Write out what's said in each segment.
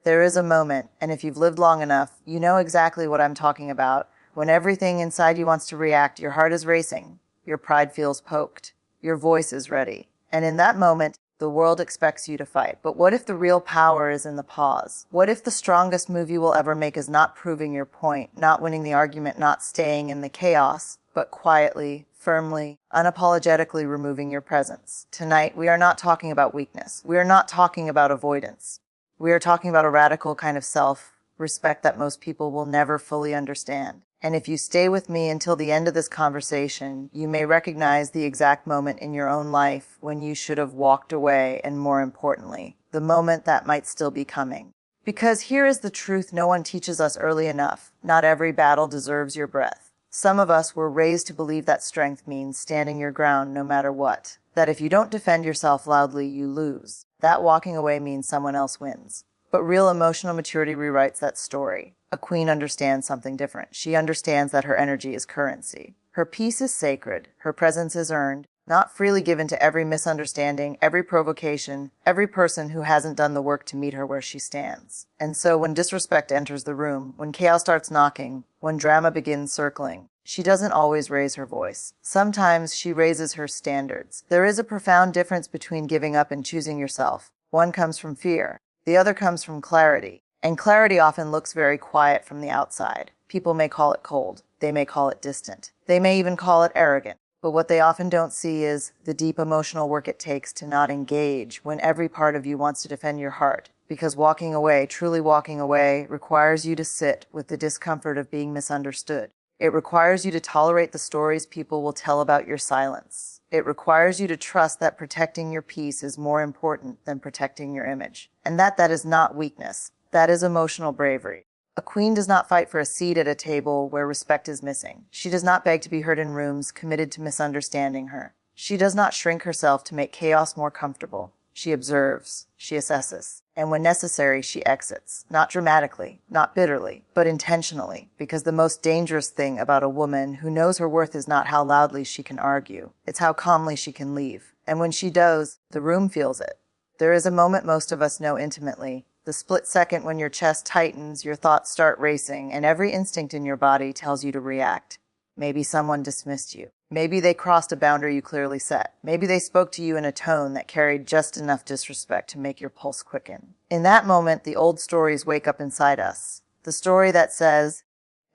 There is a moment, and if you've lived long enough, you know exactly what I'm talking about, when everything inside you wants to react, your heart is racing, your pride feels poked, your voice is ready. And in that moment, the world expects you to fight. But what if the real power is in the pause? What if the strongest move you will ever make is not proving your point, not winning the argument, not staying in the chaos, but quietly, firmly, unapologetically removing your presence? Tonight, we are not talking about weakness. We are not talking about avoidance. We are talking about a radical kind of self-respect that most people will never fully understand. And if you stay with me until the end of this conversation, you may recognize the exact moment in your own life when you should have walked away, and more importantly, the moment that might still be coming. Because here is the truth no one teaches us early enough. Not every battle deserves your breath. Some of us were raised to believe that strength means standing your ground no matter what. That if you don't defend yourself loudly, you lose. That walking away means someone else wins. But real emotional maturity rewrites that story. A queen understands something different. She understands that her energy is currency. Her peace is sacred. Her presence is earned, not freely given to every misunderstanding, every provocation, every person who hasn't done the work to meet her where she stands. And so when disrespect enters the room, when chaos starts knocking, when drama begins circling, she doesn't always raise her voice. Sometimes she raises her standards. There is a profound difference between giving up and choosing yourself. One comes from fear. The other comes from clarity. And clarity often looks very quiet from the outside. People may call it cold. They may call it distant. They may even call it arrogant. But what they often don't see is the deep emotional work it takes to not engage when every part of you wants to defend your heart. Because walking away, truly walking away, requires you to sit with the discomfort of being misunderstood. It requires you to tolerate the stories people will tell about your silence. It requires you to trust that protecting your peace is more important than protecting your image. And that is not weakness. That is emotional bravery. A queen does not fight for a seat at a table where respect is missing. She does not beg to be heard in rooms committed to misunderstanding her. She does not shrink herself to make chaos more comfortable. She observes. She assesses. And when necessary, she exits. Not dramatically, not bitterly, but intentionally. Because the most dangerous thing about a woman who knows her worth is not how loudly she can argue. It's how calmly she can leave. And when she does, the room feels it. There is a moment most of us know intimately. The split second when your chest tightens, your thoughts start racing, and every instinct in your body tells you to react. Maybe someone dismissed you. Maybe they crossed a boundary you clearly set. Maybe they spoke to you in a tone that carried just enough disrespect to make your pulse quicken. In that moment, the old stories wake up inside us. The story that says,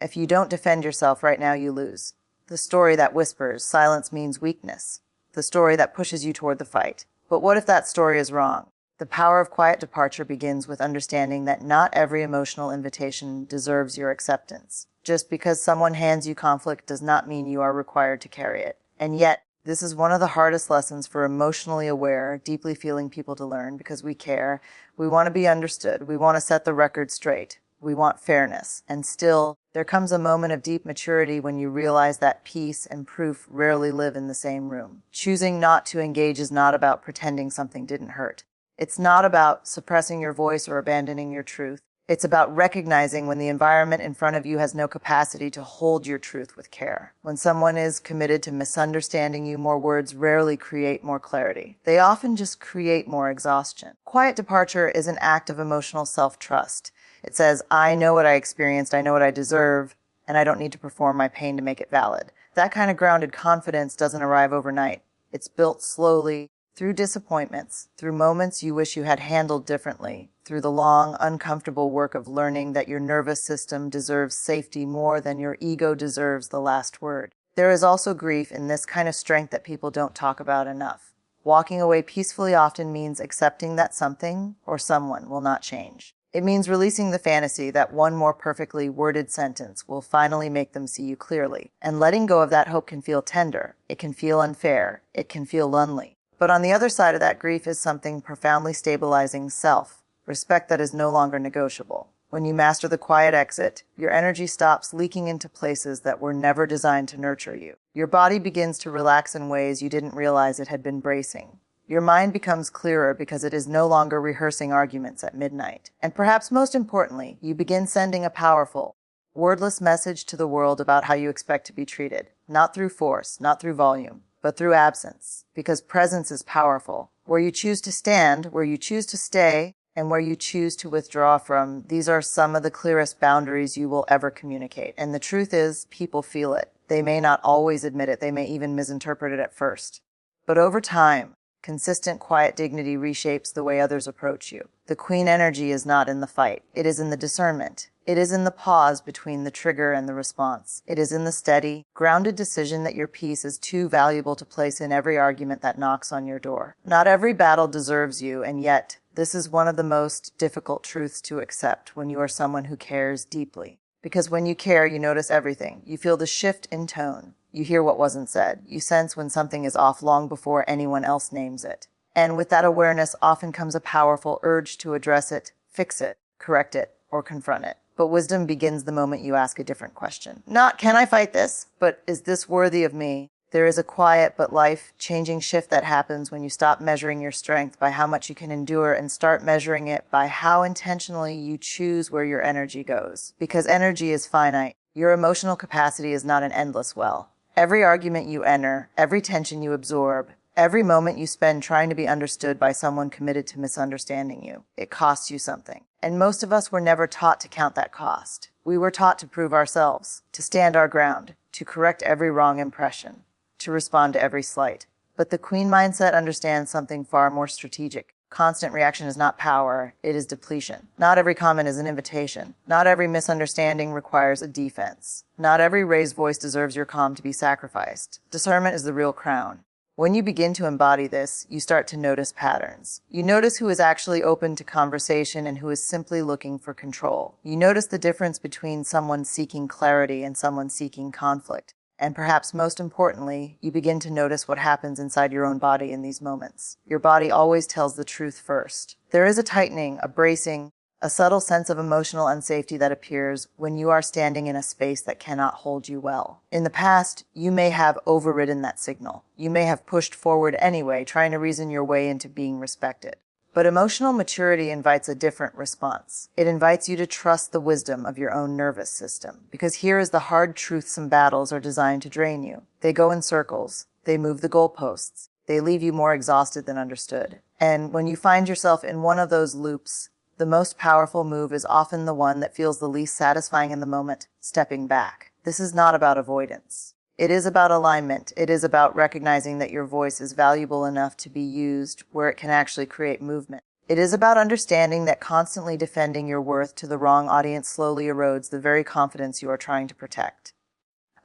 if you don't defend yourself right now, you lose. The story that whispers, silence means weakness. The story that pushes you toward the fight. But what if that story is wrong? The power of quiet departure begins with understanding that not every emotional invitation deserves your acceptance. Just because someone hands you conflict does not mean you are required to carry it. And yet, this is one of the hardest lessons for emotionally aware, deeply feeling people to learn because we care. We want to be understood. We want to set the record straight. We want fairness. And still, there comes a moment of deep maturity when you realize that peace and proof rarely live in the same room. Choosing not to engage is not about pretending something didn't hurt. It's not about suppressing your voice or abandoning your truth. It's about recognizing when the environment in front of you has no capacity to hold your truth with care. When someone is committed to misunderstanding you, more words rarely create more clarity. They often just create more exhaustion. Quiet departure is an act of emotional self-trust. It says, I know what I experienced, I know what I deserve, and I don't need to perform my pain to make it valid. That kind of grounded confidence doesn't arrive overnight. It's built slowly, through disappointments, through moments you wish you had handled differently, through the long, uncomfortable work of learning that your nervous system deserves safety more than your ego deserves the last word. There is also grief in this kind of strength that people don't talk about enough. Walking away peacefully often means accepting that something or someone will not change. It means releasing the fantasy that one more perfectly worded sentence will finally make them see you clearly. And letting go of that hope can feel tender. It can feel unfair. It can feel lonely. But on the other side of that grief is something profoundly stabilizing: self-respect that is no longer negotiable. When you master the quiet exit, your energy stops leaking into places that were never designed to nurture you. Your body begins to relax in ways you didn't realize it had been bracing. Your mind becomes clearer because it is no longer rehearsing arguments at midnight. And perhaps most importantly, you begin sending a powerful, wordless message to the world about how you expect to be treated. Not through force, not through volume, but through absence. Because presence is powerful. Where you choose to stand, where you choose to stay, and where you choose to withdraw from, these are some of the clearest boundaries you will ever communicate. And the truth is, people feel it. They may not always admit it. They may even misinterpret it at first. But over time, consistent, quiet dignity reshapes the way others approach you. The queen energy is not in the fight. It is in the discernment. It is in the pause between the trigger and the response. It is in the steady, grounded decision that your peace is too valuable to place in every argument that knocks on your door. Not every battle deserves you, and yet, this is one of the most difficult truths to accept when you are someone who cares deeply. Because when you care, you notice everything. You feel the shift in tone. You hear what wasn't said. You sense when something is off long before anyone else names it. And with that awareness often comes a powerful urge to address it, fix it, correct it, or confront it. But wisdom begins the moment you ask a different question. Not, can I fight this? But is this worthy of me? There is a quiet but life-changing shift that happens when you stop measuring your strength by how much you can endure and start measuring it by how intentionally you choose where your energy goes. Because energy is finite. Your emotional capacity is not an endless well. Every argument you enter, every tension you absorb, every moment you spend trying to be understood by someone committed to misunderstanding you, it costs you something. And most of us were never taught to count that cost. We were taught to prove ourselves, to stand our ground, to correct every wrong impression, to respond to every slight. But the queen mindset understands something far more strategic. Constant reaction is not power, it is depletion. Not every comment is an invitation. Not every misunderstanding requires a defense. Not every raised voice deserves your calm to be sacrificed. Discernment is the real crown. When you begin to embody this, you start to notice patterns. You notice who is actually open to conversation and who is simply looking for control. You notice the difference between someone seeking clarity and someone seeking conflict. And perhaps most importantly, you begin to notice what happens inside your own body in these moments. Your body always tells the truth first. There is a tightening, a bracing, a subtle sense of emotional unsafety that appears when you are standing in a space that cannot hold you well. In the past, you may have overridden that signal. You may have pushed forward anyway, trying to reason your way into being respected. But emotional maturity invites a different response. It invites you to trust the wisdom of your own nervous system. Because here is the hard truth: some battles are designed to drain you. They go in circles. They move the goalposts. They leave you more exhausted than understood. And when you find yourself in one of those loops, the most powerful move is often the one that feels the least satisfying in the moment: stepping back. This is not about avoidance. It is about alignment. It is about recognizing that your voice is valuable enough to be used where it can actually create movement. It is about understanding that constantly defending your worth to the wrong audience slowly erodes the very confidence you are trying to protect.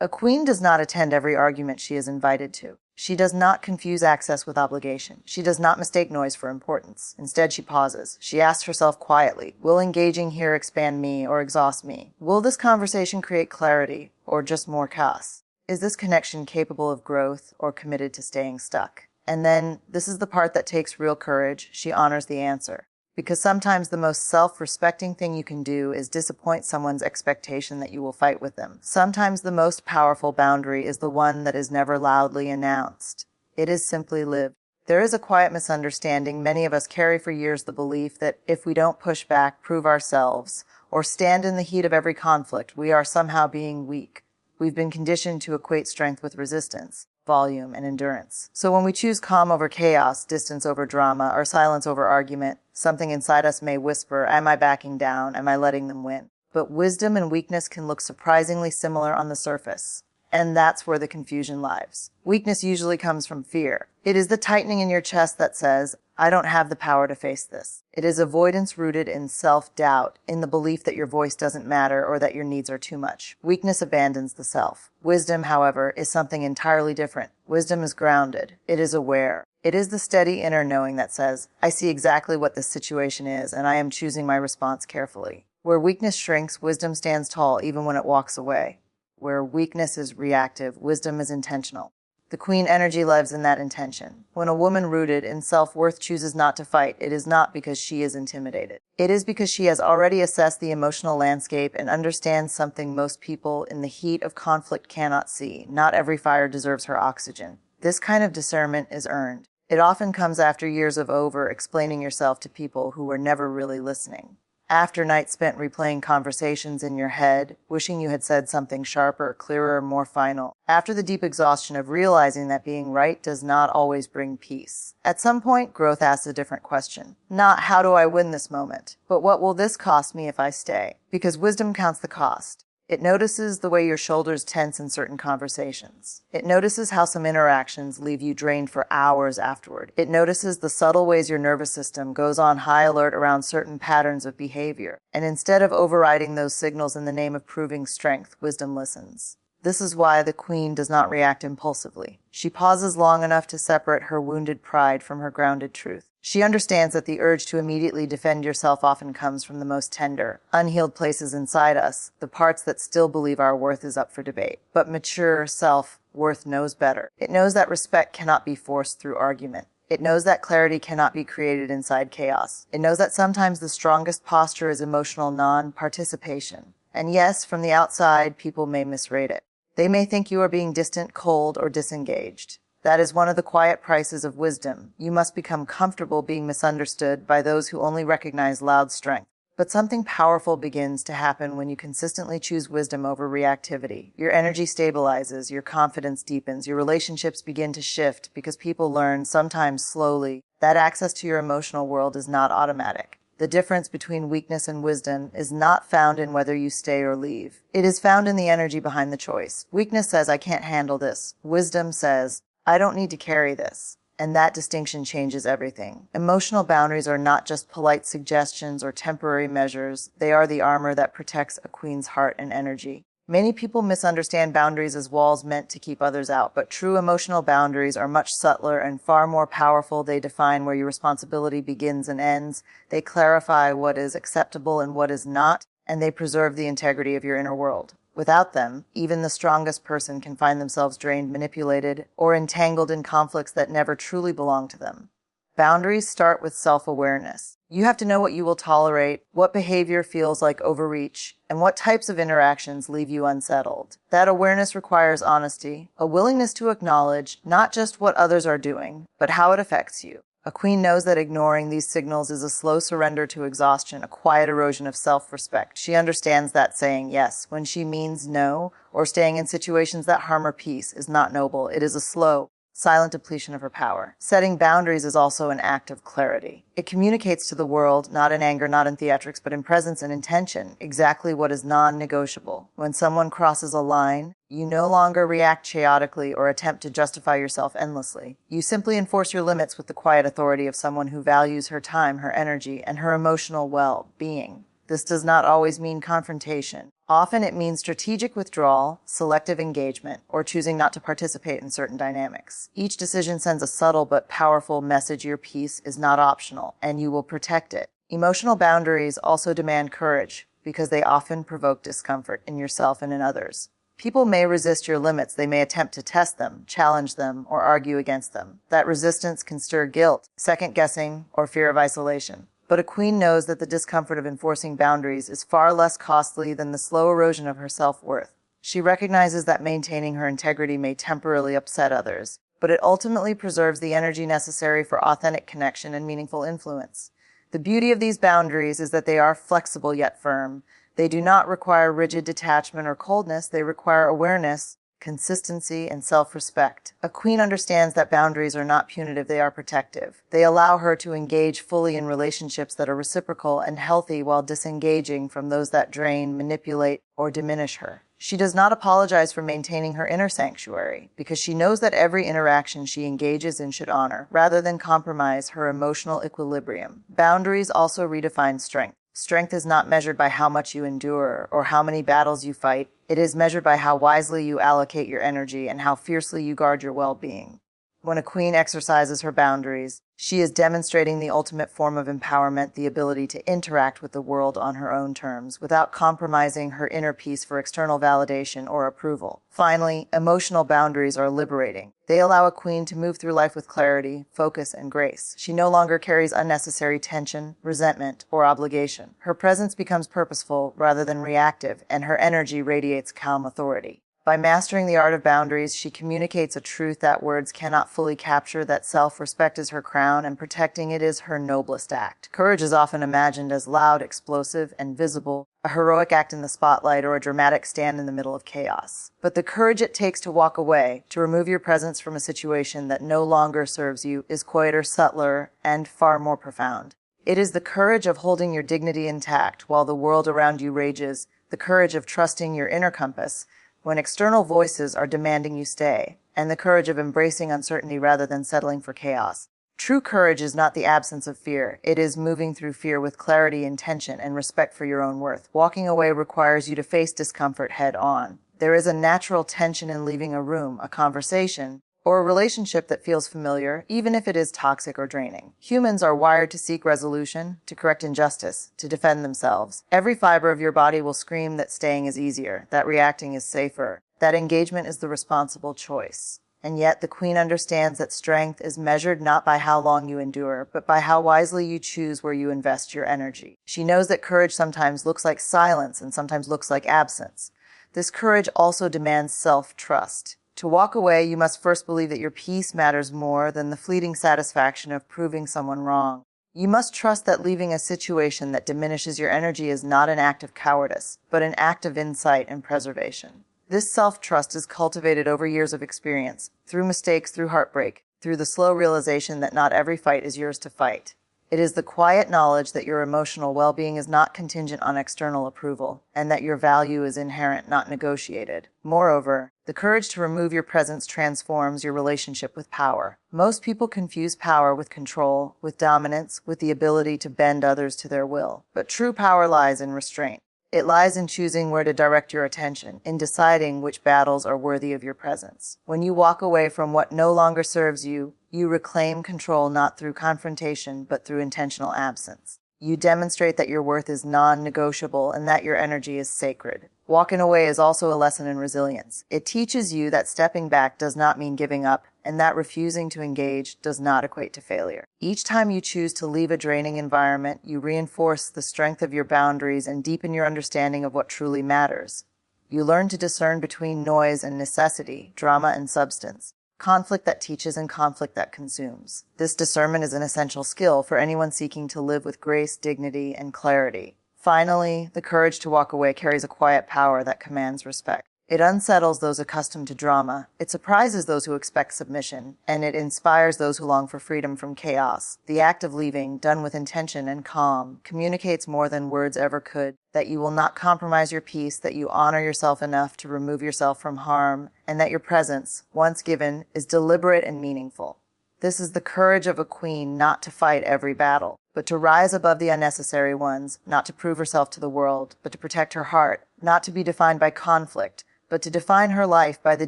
A queen does not attend every argument she is invited to. She does not confuse access with obligation. She does not mistake noise for importance. Instead, she pauses. She asks herself quietly, will engaging here expand me or exhaust me? Will this conversation create clarity or just more chaos? Is this connection capable of growth or committed to staying stuck? And then, this is the part that takes real courage, she honors the answer. Because sometimes the most self-respecting thing you can do is disappoint someone's expectation that you will fight with them. Sometimes the most powerful boundary is the one that is never loudly announced. It is simply lived. There is a quiet misunderstanding. Many of us carry for years the belief that if we don't push back, prove ourselves, or stand in the heat of every conflict, we are somehow being weak. We've been conditioned to equate strength with resistance, volume, and endurance. So when we choose calm over chaos, distance over drama, or silence over argument, something inside us may whisper, am I backing down? Am I letting them win? But wisdom and weakness can look surprisingly similar on the surface. And that's where the confusion lies. Weakness usually comes from fear. It is the tightening in your chest that says, I don't have the power to face this. It is avoidance rooted in self-doubt, in the belief that your voice doesn't matter or that your needs are too much. Weakness abandons the self. Wisdom, however, is something entirely different. Wisdom is grounded. It is aware. It is the steady inner knowing that says, I see exactly what this situation is, and I am choosing my response carefully. Where weakness shrinks, wisdom stands tall even when it walks away. Where weakness is reactive, wisdom is intentional. The queen energy lives in that intention. When a woman rooted in self-worth chooses not to fight, it is not because she is intimidated. It is because she has already assessed the emotional landscape and understands something most people in the heat of conflict cannot see. Not every fire deserves her oxygen. This kind of discernment is earned. It often comes after years of over-explaining yourself to people who were never really listening. After nights spent replaying conversations in your head, wishing you had said something sharper, clearer, more final. After the deep exhaustion of realizing that being right does not always bring peace. At some point, growth asks a different question. Not how do I win this moment, but what will this cost me if I stay? Because wisdom counts the cost. It notices the way your shoulders tense in certain conversations. It notices how some interactions leave you drained for hours afterward. It notices the subtle ways your nervous system goes on high alert around certain patterns of behavior. And instead of overriding those signals in the name of proving strength, wisdom listens. This is why the queen does not react impulsively. She pauses long enough to separate her wounded pride from her grounded truth. She understands that the urge to immediately defend yourself often comes from the most tender, unhealed places inside us, the parts that still believe our worth is up for debate. But mature self-worth knows better. It knows that respect cannot be forced through argument. It knows that clarity cannot be created inside chaos. It knows that sometimes the strongest posture is emotional non-participation. And yes, from the outside, people may misrate it. They may think you are being distant, cold, or disengaged. That is one of the quiet prices of wisdom. You must become comfortable being misunderstood by those who only recognize loud strength. But something powerful begins to happen when you consistently choose wisdom over reactivity. Your energy stabilizes, your confidence deepens, your relationships begin to shift because people learn, sometimes slowly, that access to your emotional world is not automatic. The difference between weakness and wisdom is not found in whether you stay or leave. It is found in the energy behind the choice. Weakness says, I can't handle this. Wisdom says, I don't need to carry this. And that distinction changes everything. Emotional boundaries are not just polite suggestions or temporary measures. They are the armor that protects a queen's heart and energy. Many people misunderstand boundaries as walls meant to keep others out, but true emotional boundaries are much subtler and far more powerful. They define where your responsibility begins and ends. They clarify what is acceptable and what is not, and they preserve the integrity of your inner world. Without them, even the strongest person can find themselves drained, manipulated, or entangled in conflicts that never truly belong to them. Boundaries start with self-awareness. You have to know what you will tolerate, what behavior feels like overreach, and what types of interactions leave you unsettled. That awareness requires honesty, a willingness to acknowledge not just what others are doing, but how it affects you. A queen knows that ignoring these signals is a slow surrender to exhaustion, a quiet erosion of self-respect. She understands that saying yes when she means no, or staying in situations that harm her peace, is not noble. It is a slow, silent depletion of her power. Setting boundaries is also an act of clarity. It communicates to the world, not in anger, not in theatrics, but in presence and intention, exactly what is non-negotiable. When someone crosses a line, you no longer react chaotically or attempt to justify yourself endlessly. You simply enforce your limits with the quiet authority of someone who values her time, her energy, and her emotional well-being. This does not always mean confrontation. Often it means strategic withdrawal, selective engagement, or choosing not to participate in certain dynamics. Each decision sends a subtle but powerful message: your peace is not optional, and you will protect it. Emotional boundaries also demand courage, because they often provoke discomfort in yourself and in others. People may resist your limits. They may attempt to test them, challenge them, or argue against them. That resistance can stir guilt, second-guessing, or fear of isolation. But a queen knows that the discomfort of enforcing boundaries is far less costly than the slow erosion of her self-worth. She recognizes that maintaining her integrity may temporarily upset others, but it ultimately preserves the energy necessary for authentic connection and meaningful influence. The beauty of these boundaries is that they are flexible yet firm. They do not require rigid detachment or coldness. They require awareness, consistency, and self-respect. A queen understands that boundaries are not punitive, they are protective. They allow her to engage fully in relationships that are reciprocal and healthy while disengaging from those that drain, manipulate, or diminish her. She does not apologize for maintaining her inner sanctuary, because she knows that every interaction she engages in should honor, rather than compromise, her emotional equilibrium. Boundaries also redefine strength. Strength is not measured by how much you endure or how many battles you fight. It is measured by how wisely you allocate your energy and how fiercely you guard your well-being. When a queen exercises her boundaries, she is demonstrating the ultimate form of empowerment, the ability to interact with the world on her own terms, without compromising her inner peace for external validation or approval. Finally, emotional boundaries are liberating. They allow a queen to move through life with clarity, focus, and grace. She no longer carries unnecessary tension, resentment, or obligation. Her presence becomes purposeful rather than reactive, and her energy radiates calm authority. By mastering the art of boundaries, she communicates a truth that words cannot fully capture, that self-respect is her crown and protecting it is her noblest act. Courage is often imagined as loud, explosive, and visible, a heroic act in the spotlight or a dramatic stand in the middle of chaos. But the courage it takes to walk away, to remove your presence from a situation that no longer serves you, is quieter, subtler, and far more profound. It is the courage of holding your dignity intact while the world around you rages, the courage of trusting your inner compass when external voices are demanding you stay, and the courage of embracing uncertainty rather than settling for chaos. True courage is not the absence of fear. It is moving through fear with clarity, intention, and respect for your own worth. Walking away requires you to face discomfort head on. There is a natural tension in leaving a room, a conversation, or a relationship that feels familiar, even if it is toxic or draining. Humans are wired to seek resolution, to correct injustice, to defend themselves. Every fiber of your body will scream that staying is easier, that reacting is safer, that engagement is the responsible choice. And yet the Queen understands that strength is measured not by how long you endure, but by how wisely you choose where you invest your energy. She knows that courage sometimes looks like silence and sometimes looks like absence. This courage also demands self-trust. To walk away, you must first believe that your peace matters more than the fleeting satisfaction of proving someone wrong. You must trust that leaving a situation that diminishes your energy is not an act of cowardice, but an act of insight and preservation. This self-trust is cultivated over years of experience, through mistakes, through heartbreak, through the slow realization that not every fight is yours to fight. It is the quiet knowledge that your emotional well-being is not contingent on external approval, and that your value is inherent, not negotiated. Moreover, the courage to remove your presence transforms your relationship with power. Most people confuse power with control, with dominance, with the ability to bend others to their will. But true power lies in restraint. It lies in choosing where to direct your attention, in deciding which battles are worthy of your presence. When you walk away from what no longer serves you, you reclaim control not through confrontation, but through intentional absence. You demonstrate that your worth is non-negotiable and that your energy is sacred. Walking away is also a lesson in resilience. It teaches you that stepping back does not mean giving up, and that refusing to engage does not equate to failure. Each time you choose to leave a draining environment, you reinforce the strength of your boundaries and deepen your understanding of what truly matters. You learn to discern between noise and necessity, drama and substance, conflict that teaches and conflict that consumes. This discernment is an essential skill for anyone seeking to live with grace, dignity, and clarity. Finally, the courage to walk away carries a quiet power that commands respect. It unsettles those accustomed to drama, it surprises those who expect submission, and it inspires those who long for freedom from chaos. The act of leaving, done with intention and calm, communicates more than words ever could, that you will not compromise your peace, that you honor yourself enough to remove yourself from harm, and that your presence, once given, is deliberate and meaningful. This is the courage of a queen, not to fight every battle, but to rise above the unnecessary ones, not to prove herself to the world, but to protect her heart, not to be defined by conflict, but to define her life by the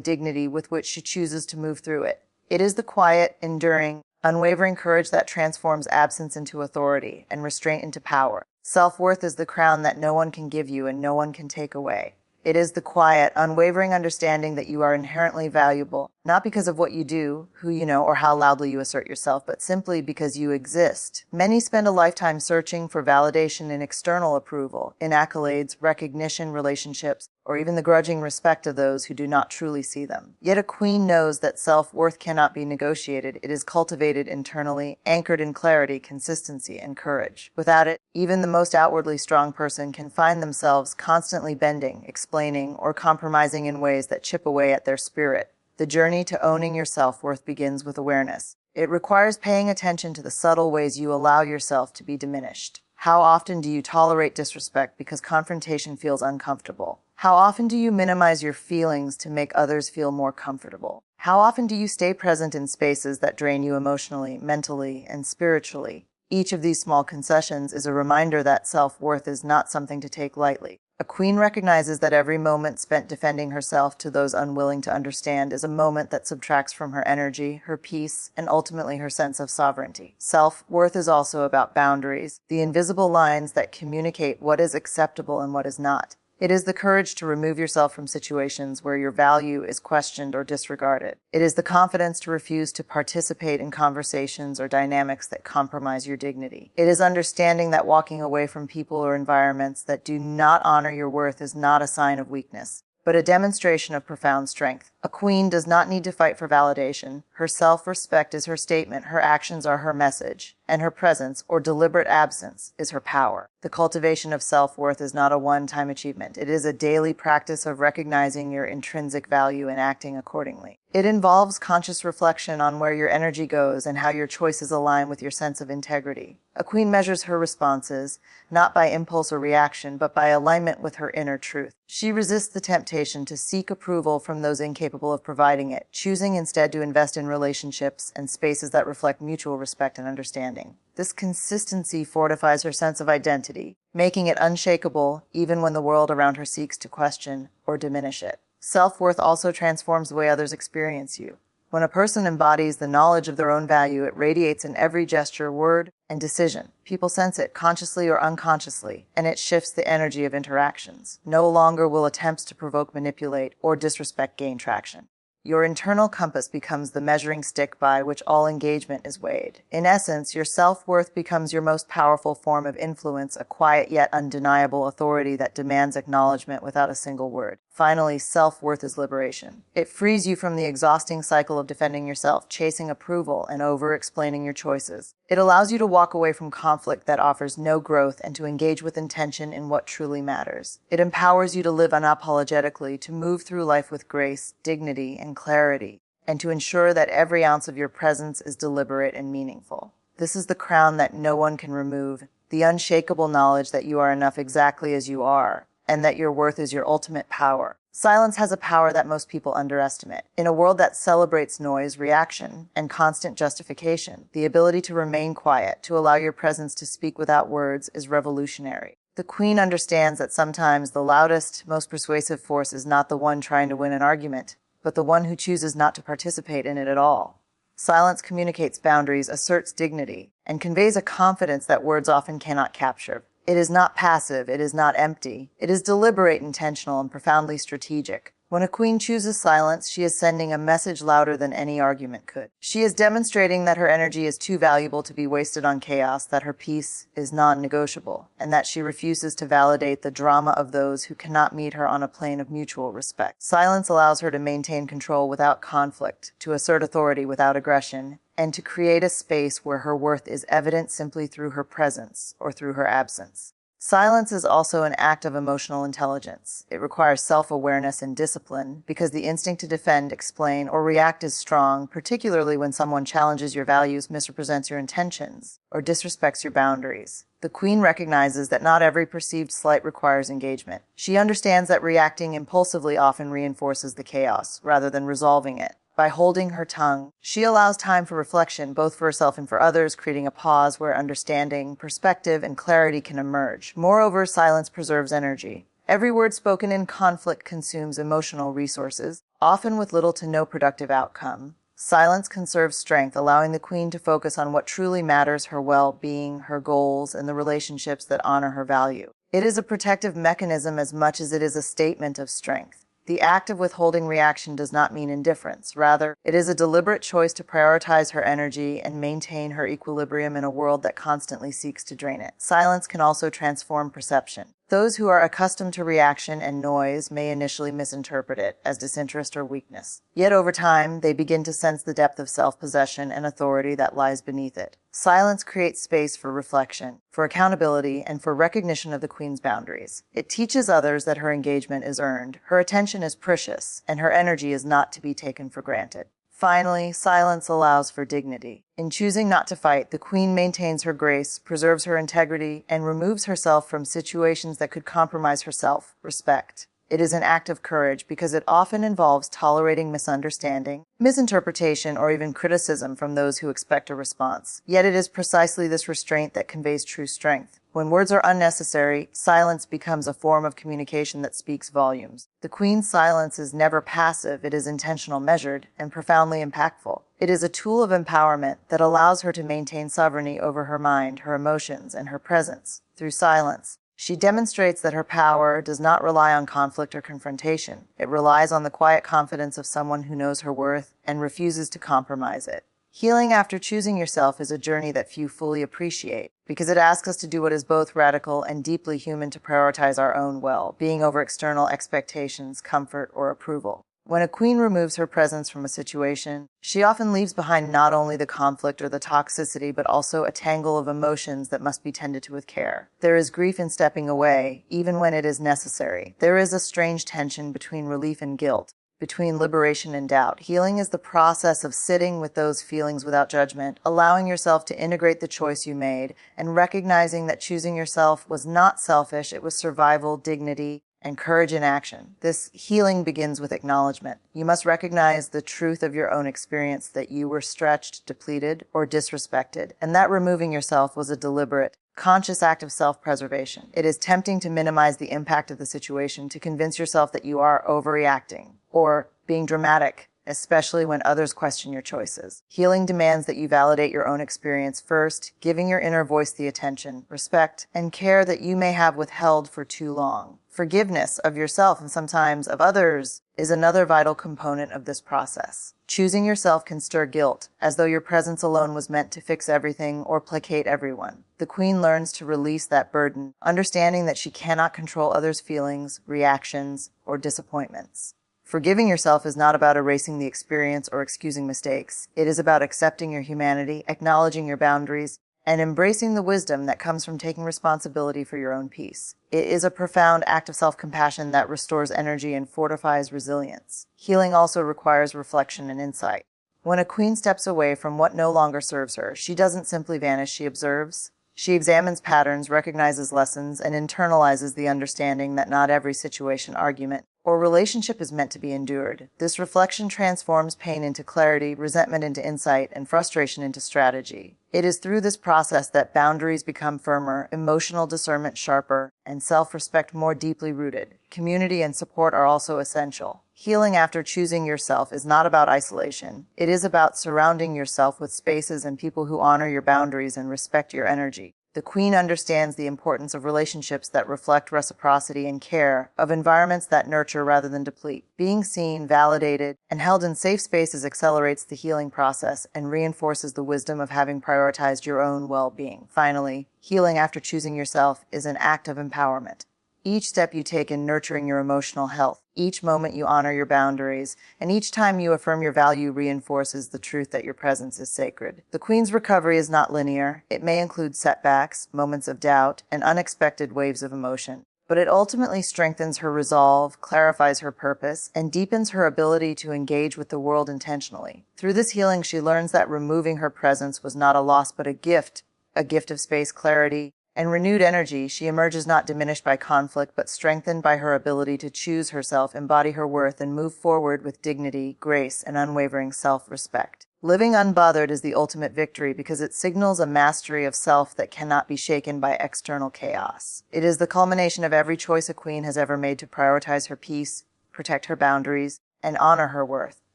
dignity with which she chooses to move through it. It is the quiet, enduring, unwavering courage that transforms absence into authority and restraint into power. Self-worth is the crown that no one can give you and no one can take away. It is the quiet, unwavering understanding that you are inherently valuable, not because of what you do, who you know, or how loudly you assert yourself, but simply because you exist. Many spend a lifetime searching for validation in external approval, in accolades, recognition, relationships, or even the grudging respect of those who do not truly see them. Yet a queen knows that self-worth cannot be negotiated. It is cultivated internally, anchored in clarity, consistency, and courage. Without it, even the most outwardly strong person can find themselves constantly bending, explaining, or compromising in ways that chip away at their spirit. The journey to owning your self-worth begins with awareness. It requires paying attention to the subtle ways you allow yourself to be diminished. How often do you tolerate disrespect because confrontation feels uncomfortable? How often do you minimize your feelings to make others feel more comfortable? How often do you stay present in spaces that drain you emotionally, mentally, and spiritually? Each of these small concessions is a reminder that self-worth is not something to take lightly. A queen recognizes that every moment spent defending herself to those unwilling to understand is a moment that subtracts from her energy, her peace, and ultimately her sense of sovereignty. Self-worth is also about boundaries, the invisible lines that communicate what is acceptable and what is not. It is the courage to remove yourself from situations where your value is questioned or disregarded. It is the confidence to refuse to participate in conversations or dynamics that compromise your dignity. It is understanding that walking away from people or environments that do not honor your worth is not a sign of weakness, but a demonstration of profound strength. A queen does not need to fight for validation. Her self-respect is her statement, her actions are her message, and her presence, or deliberate absence, is her power. The cultivation of self-worth is not a one-time achievement. It is a daily practice of recognizing your intrinsic value and acting accordingly. It involves conscious reflection on where your energy goes and how your choices align with your sense of integrity. A queen measures her responses, not by impulse or reaction, but by alignment with her inner truth. She resists the temptation to seek approval from those incapable of providing it, choosing instead to invest in relationships and spaces that reflect mutual respect and understanding. This consistency fortifies her sense of identity, making it unshakable even when the world around her seeks to question or diminish it. Self-worth also transforms the way others experience you. When a person embodies the knowledge of their own value, it radiates in every gesture, word, and decision. People sense it, consciously or unconsciously, and it shifts the energy of interactions. No longer will attempts to provoke, manipulate, or disrespect gain traction. Your internal compass becomes the measuring stick by which all engagement is weighed. In essence, your self-worth becomes your most powerful form of influence, a quiet yet undeniable authority that demands acknowledgement without a single word. Finally, self-worth is liberation. It frees you from the exhausting cycle of defending yourself, chasing approval, and over-explaining your choices. It allows you to walk away from conflict that offers no growth and to engage with intention in what truly matters. It empowers you to live unapologetically, to move through life with grace, dignity, and clarity, and to ensure that every ounce of your presence is deliberate and meaningful. This is the crown that no one can remove, the unshakable knowledge that you are enough exactly as you are, and that your worth is your ultimate power. Silence has a power that most people underestimate. In a world that celebrates noise, reaction, and constant justification, the ability to remain quiet, to allow your presence to speak without words, is revolutionary. The queen understands that sometimes the loudest, most persuasive force is not the one trying to win an argument, but the one who chooses not to participate in it at all. Silence communicates boundaries, asserts dignity, and conveys a confidence that words often cannot capture. It is not passive, it is not empty. It is deliberate, intentional, and profoundly strategic. When a queen chooses silence, she is sending a message louder than any argument could. She is demonstrating that her energy is too valuable to be wasted on chaos, that her peace is non-negotiable, and that she refuses to validate the drama of those who cannot meet her on a plane of mutual respect. Silence allows her to maintain control without conflict, to assert authority without aggression, and to create a space where her worth is evident simply through her presence or through her absence. Silence is also an act of emotional intelligence. It requires self-awareness and discipline because the instinct to defend, explain, or react is strong, particularly when someone challenges your values, misrepresents your intentions, or disrespects your boundaries. The queen recognizes that not every perceived slight requires engagement. She understands that reacting impulsively often reinforces the chaos, rather than resolving it. By holding her tongue, she allows time for reflection, both for herself and for others, creating a pause where understanding, perspective, and clarity can emerge. Moreover, silence preserves energy. Every word spoken in conflict consumes emotional resources, often with little to no productive outcome. Silence conserves strength, allowing the queen to focus on what truly matters, her well-being, her goals, and the relationships that honor her value. It is a protective mechanism as much as it is a statement of strength. The act of withholding reaction does not mean indifference. Rather, it is a deliberate choice to prioritize her energy and maintain her equilibrium in a world that constantly seeks to drain it. Silence can also transform perception. Those who are accustomed to reaction and noise may initially misinterpret it as disinterest or weakness. Yet over time, they begin to sense the depth of self-possession and authority that lies beneath it. Silence creates space for reflection, for accountability, and for recognition of the queen's boundaries. It teaches others that her engagement is earned, her attention is precious, and her energy is not to be taken for granted. Finally, silence allows for dignity. In choosing not to fight, the queen maintains her grace, preserves her integrity, and removes herself from situations that could compromise her self-respect. It is an act of courage because it often involves tolerating misunderstanding, misinterpretation, or even criticism from those who expect a response. Yet it is precisely this restraint that conveys true strength. When words are unnecessary, silence becomes a form of communication that speaks volumes. The queen's silence is never passive, it is intentional, measured, and profoundly impactful. It is a tool of empowerment that allows her to maintain sovereignty over her mind, her emotions, and her presence. Through silence, she demonstrates that her power does not rely on conflict or confrontation. It relies on the quiet confidence of someone who knows her worth and refuses to compromise it. Healing after choosing yourself is a journey that few fully appreciate because it asks us to do what is both radical and deeply human to prioritize our own well-being over external expectations, comfort, or approval. When a queen removes her presence from a situation, she often leaves behind not only the conflict or the toxicity, but also a tangle of emotions that must be tended to with care. There is grief in stepping away, even when it is necessary. There is a strange tension between relief and guilt, between liberation and doubt. Healing is the process of sitting with those feelings without judgment, allowing yourself to integrate the choice you made, and recognizing that choosing yourself was not selfish, it was survival, dignity, and courage in action. This healing begins with acknowledgement. You must recognize the truth of your own experience, that you were stretched, depleted, or disrespected, and that removing yourself was a deliberate, conscious act of self-preservation. It is tempting to minimize the impact of the situation, to convince yourself that you are overreacting or being dramatic, especially when others question your choices. Healing demands that you validate your own experience first, giving your inner voice the attention, respect, and care that you may have withheld for too long. Forgiveness of yourself and sometimes of others is another vital component of this process. Choosing yourself can stir guilt, as though your presence alone was meant to fix everything or placate everyone. The queen learns to release that burden, understanding that she cannot control others' feelings, reactions, or disappointments. Forgiving yourself is not about erasing the experience or excusing mistakes. It is about accepting your humanity, acknowledging your boundaries, and embracing the wisdom that comes from taking responsibility for your own peace. It is a profound act of self-compassion that restores energy and fortifies resilience. Healing also requires reflection and insight. When a queen steps away from what no longer serves her, she doesn't simply vanish, she observes. She examines patterns, recognizes lessons, and internalizes the understanding that not every situation, argument, or relationship is meant to be endured. This reflection transforms pain into clarity, resentment into insight, and frustration into strategy. It is through this process that boundaries become firmer, emotional discernment sharper, and self-respect more deeply rooted. Community and support are also essential. Healing after choosing yourself is not about isolation. It is about surrounding yourself with spaces and people who honor your boundaries and respect your energy. The queen understands the importance of relationships that reflect reciprocity and care, of environments that nurture rather than deplete. Being seen, validated, and held in safe spaces accelerates the healing process and reinforces the wisdom of having prioritized your own well-being. Finally, healing after choosing yourself is an act of empowerment. Each step you take in nurturing your emotional health, each moment you honor your boundaries, and each time you affirm your value reinforces the truth that your presence is sacred. The queen's recovery is not linear. It may include setbacks, moments of doubt, and unexpected waves of emotion. But it ultimately strengthens her resolve, clarifies her purpose, and deepens her ability to engage with the world intentionally. Through this healing, she learns that removing her presence was not a loss but a gift of space, clarity, and renewed energy. She emerges not diminished by conflict, but strengthened by her ability to choose herself, embody her worth, and move forward with dignity, grace, and unwavering self-respect. Living unbothered is the ultimate victory because it signals a mastery of self that cannot be shaken by external chaos. It is the culmination of every choice a queen has ever made to prioritize her peace, protect her boundaries, and honor her worth.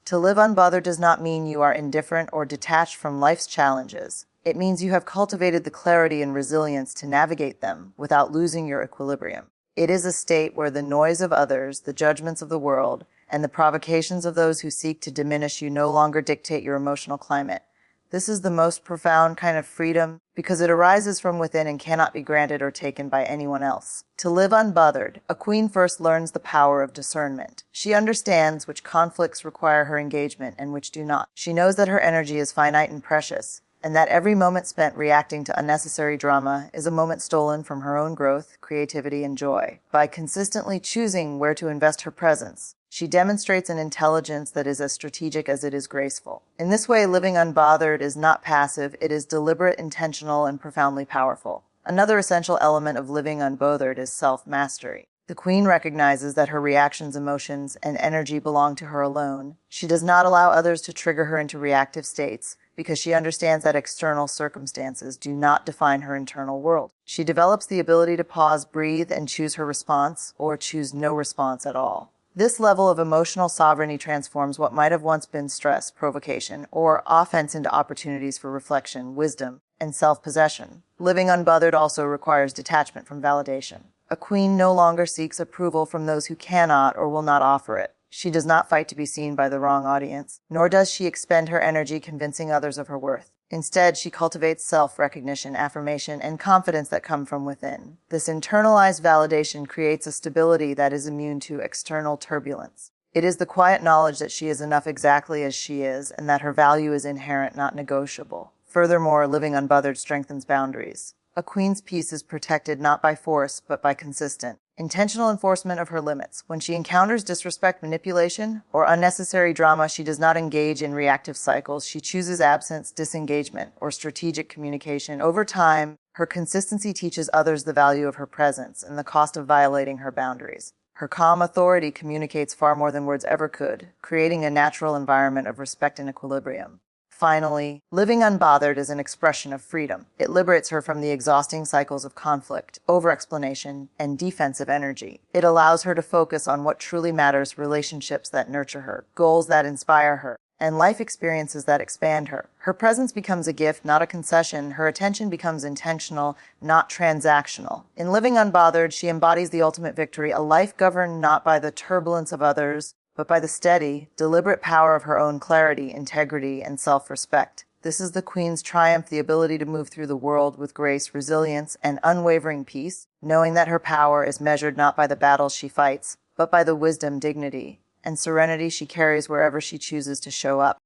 To live unbothered does not mean you are indifferent or detached from life's challenges. It means you have cultivated the clarity and resilience to navigate them without losing your equilibrium. It is a state where the noise of others, the judgments of the world, and the provocations of those who seek to diminish you no longer dictate your emotional climate. This is the most profound kind of freedom because it arises from within and cannot be granted or taken by anyone else. To live unbothered, a queen first learns the power of discernment. She understands which conflicts require her engagement and which do not. She knows that her energy is finite and precious, and that every moment spent reacting to unnecessary drama is a moment stolen from her own growth, creativity, and joy. By consistently choosing where to invest her presence, she demonstrates an intelligence that is as strategic as it is graceful. In this way, living unbothered is not passive, it is deliberate, intentional, and profoundly powerful. Another essential element of living unbothered is self-mastery. The queen recognizes that her reactions, emotions, and energy belong to her alone. She does not allow others to trigger her into reactive states, because she understands that external circumstances do not define her internal world. She develops the ability to pause, breathe, and choose her response, or choose no response at all. This level of emotional sovereignty transforms what might have once been stress, provocation, or offense into opportunities for reflection, wisdom, and self-possession. Living unbothered also requires detachment from validation. A queen no longer seeks approval from those who cannot or will not offer it. She does not fight to be seen by the wrong audience, nor does she expend her energy convincing others of her worth. Instead, she cultivates self-recognition, affirmation, and confidence that come from within. This internalized validation creates a stability that is immune to external turbulence. It is the quiet knowledge that she is enough exactly as she is, and that her value is inherent, not negotiable. Furthermore, living unbothered strengthens boundaries. A queen's peace is protected not by force, but by consistent, intentional enforcement of her limits. When she encounters disrespect, manipulation, or unnecessary drama, she does not engage in reactive cycles. She chooses absence, disengagement, or strategic communication. Over time, her consistency teaches others the value of her presence and the cost of violating her boundaries. Her calm authority communicates far more than words ever could, creating a natural environment of respect and equilibrium. Finally, living unbothered is an expression of freedom. It liberates her from the exhausting cycles of conflict, over-explanation, and defensive energy. It allows her to focus on what truly matters: relationships that nurture her, goals that inspire her, and life experiences that expand her. Her presence becomes a gift, not a concession. Her attention becomes intentional, not transactional. In living unbothered, she embodies the ultimate victory, a life governed not by the turbulence of others, but by the steady, deliberate power of her own clarity, integrity, and self-respect. This is the queen's triumph, the ability to move through the world with grace, resilience, and unwavering peace, knowing that her power is measured not by the battles she fights, but by the wisdom, dignity, and serenity she carries wherever she chooses to show up.